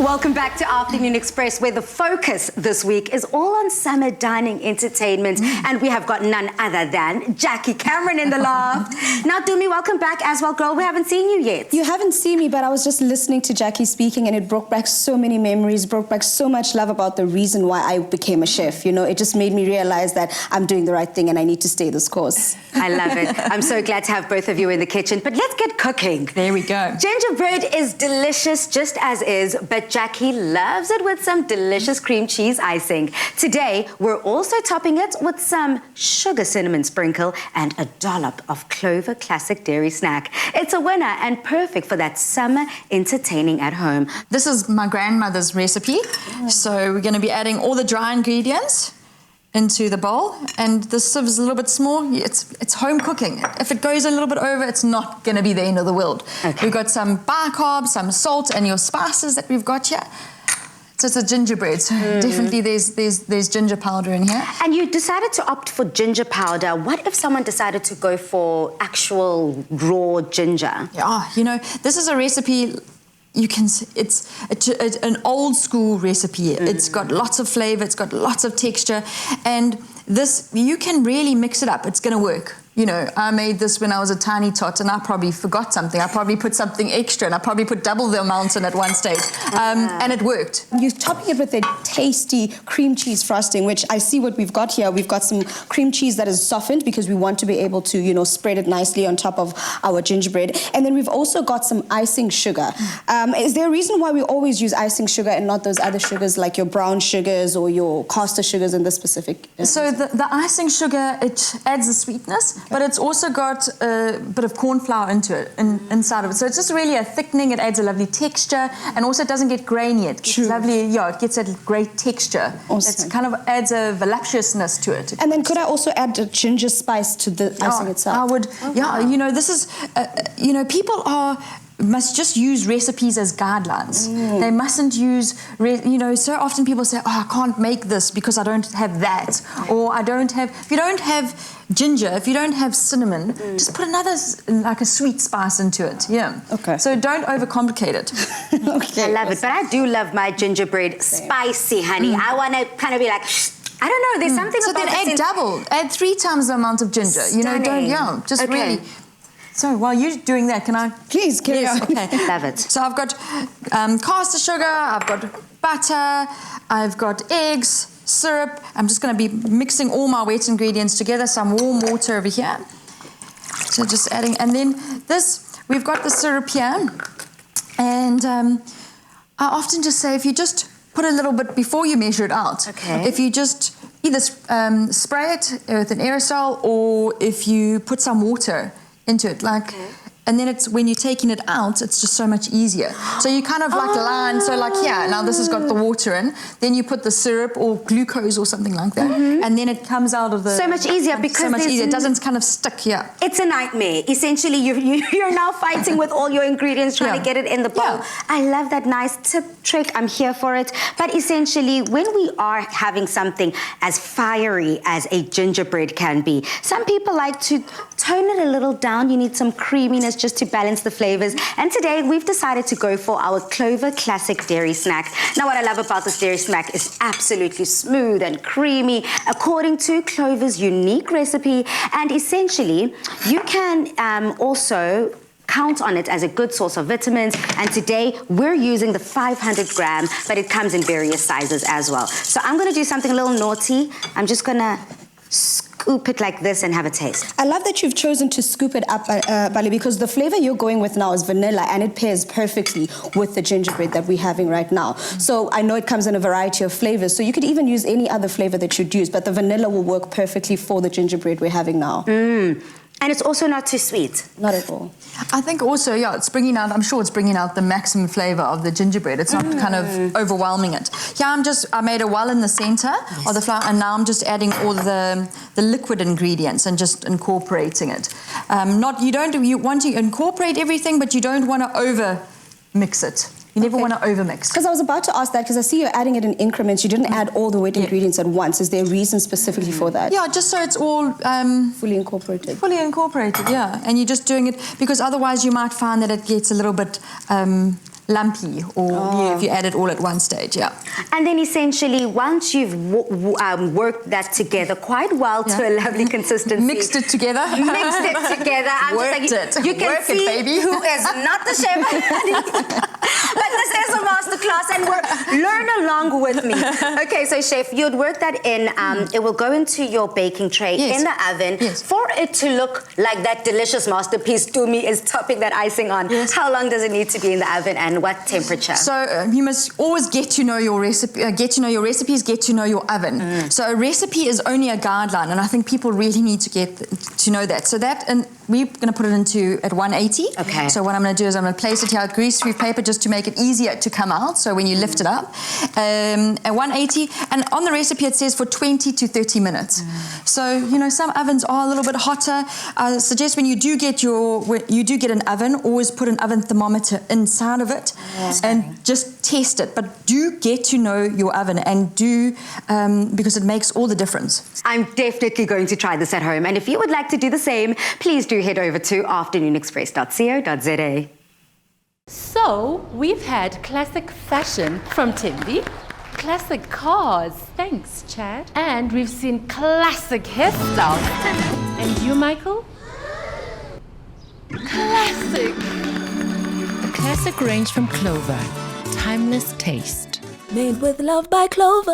Welcome back to Afternoon Express, where the focus this week is all on summer dining entertainment. And we have got none other than Jackie Cameron in the loft. Now, Dumi, welcome back as well, girl. We haven't seen you yet. You haven't seen me, but I was just listening to Jackie speaking, and it brought back so many memories, brought back so much love about the reason why I became a chef. You know, it just made me realize that I'm doing the right thing and I need to stay this course. I love it. I'm so glad to have both of you in the kitchen. But let's get cooking. There we go. Gingerbread is delicious just as is, but Jackie loves it with some delicious cream cheese icing. Today, we're also topping it with some sugar cinnamon sprinkle and a dollop of Clover classic dairy snack. It's a winner and perfect for that summer entertaining at home. This is my grandmother's recipe. So we're going to be adding all the dry ingredients into the bowl, and this sieve is a little bit small. It's home cooking. If it goes a little bit over, it's not going to be the end of the world. Okay. We've got some bicarb, some salt, and your spices that we've got here. So it's a gingerbread. So definitely there's ginger powder in here. And you decided to opt for ginger powder. What if someone decided to go for actual raw ginger? Yeah, you know, this is a recipe. You can. It's an old school recipe. It's got lots of flavor. It's got lots of texture, and this you can really mix it up. It's going to work. You know, I made this when I was a tiny tot, and I probably forgot something. I probably put something extra, and I probably put double the amount in at one stage, and it worked. You're topping it with a tasty cream cheese frosting, which I see what we've got here. We've got some cream cheese that is softened because we want to be able to, you know, spread it nicely on top of our gingerbread. And then we've also got some icing sugar. Is there a reason why we always use icing sugar and not those other sugars like your brown sugars or your caster sugars in this specific instance? So the icing sugar, it adds the sweetness. But it's also got a bit of corn flour into it, inside of it. So it's just really a thickening. It adds a lovely texture, and also it doesn't get grainy. It gets lovely, yeah, it gets a great texture. Awesome. It kind of adds a voluptuousness to it. And then could I also add the ginger spice to the icing itself? I would, yeah, you know, this is, you know, people must just use recipes as guidelines. They mustn't use, you know, so often people say, oh, I can't make this because I don't have that, or I don't have, if you don't have ginger, if you don't have cinnamon, just put another, like a sweet spice into it, Okay. So don't overcomplicate it. Okay. I love it, but I do love my gingerbread spicy, honey. I want to kind of be like, I don't know, there's something about So then add double, add 3 times the amount of ginger. Stunning. You know, just really. So while you're doing that, can I? Please, carry on. Okay. Love it. So I've got caster sugar, I've got butter, I've got eggs, syrup. I'm just going to be mixing all my wet ingredients together. Some warm water over here. So just adding, and then this, we've got the syrup here. And I often just say, if you just put a little bit before you measure it out. Okay. If you just either spray it with an aerosol, or if you put some water into it, like, and then it's when you're taking it out, it's just so much easier. So you kind of like line, so like here, now this has got the water in, then you put the syrup or glucose or something like that, and then it comes out of the... So much easier because so much easier. It doesn't kind of stick here. It's a nightmare. Essentially, you're now fighting with all your ingredients, trying to get it in the bowl. I love that nice tip trick. I'm here for it. But essentially, when we are having something as fiery as a gingerbread can be, some people like to tone it a little down. You need some creaminess just to balance the flavors. And today we've decided to go for our Clover classic dairy snack. Now, what I love about this dairy snack is absolutely smooth and creamy according to Clover's unique recipe. And essentially, you can also count on it as a good source of vitamins. And today we're using the 500 gram, but it comes in various sizes as well. So I'm going to do something a little naughty. I'm just going to scoop it like this and have a taste. I love that you've chosen to scoop it up, Bali, because the flavor you're going with now is vanilla, and it pairs perfectly with the gingerbread that we're having right now. So I know it comes in a variety of flavors, so you could even use any other flavor that you'd use, but the vanilla will work perfectly for the gingerbread we're having now. And it's also not too sweet. Not at all. I think also, yeah, it's bringing out, I'm sure it's bringing out the maximum flavor of the gingerbread. It's not kind of overwhelming it. Yeah, I made a well in the center of the flour, and now I'm just adding all the liquid ingredients and just incorporating it. You want to incorporate everything, but you don't want to over mix it. You never want to overmix. Because I was about to ask that, because I see you're adding it in increments. You didn't add all the wet ingredients at once. Is there a reason specifically for that? Yeah, just so it's all... fully incorporated. Fully incorporated, yeah. And you're just doing it, because otherwise you might find that it gets a little bit lumpy, or if you add it all at one stage. Yeah. And then essentially, once you've worked that together quite well to a lovely consistency, Mixed it together. I'm Worked just like, it. you can Work it, see baby. who is not the chef, but this is a masterclass, and learn along with me. Okay, so chef, you'd work that in. It will go into your baking tray in the oven for it to look like that delicious masterpiece. Tumi is topping that icing on. How long does it need to be in the oven, and what temperature? So you must always get to know your recipe, get to know your recipes, get to know your oven. So a recipe is only a guideline, and I think people really need to get to know that. So that, and we're going to put it into at 180. Okay. So what I'm going to do is I'm going to place it here with grease-proof paper just to make it easier to come out. So when you lift it up, at 180, and on the recipe it says for 20 to 30 minutes. So you know some ovens are a little bit hotter. I suggest when you do get an oven, always put an oven thermometer inside of it and just test it. But do get to know your oven, and do because it makes all the difference. I'm definitely going to try this at home, and if you would like to do the same, please do head over to afternoonexpress.co.za. So, we've had classic fashion from Timby, classic cars, thanks Chad, and we've seen classic hairstyles. And you, Michael? Classic! The classic range from Clover. Timeless taste. Made with love by Clover.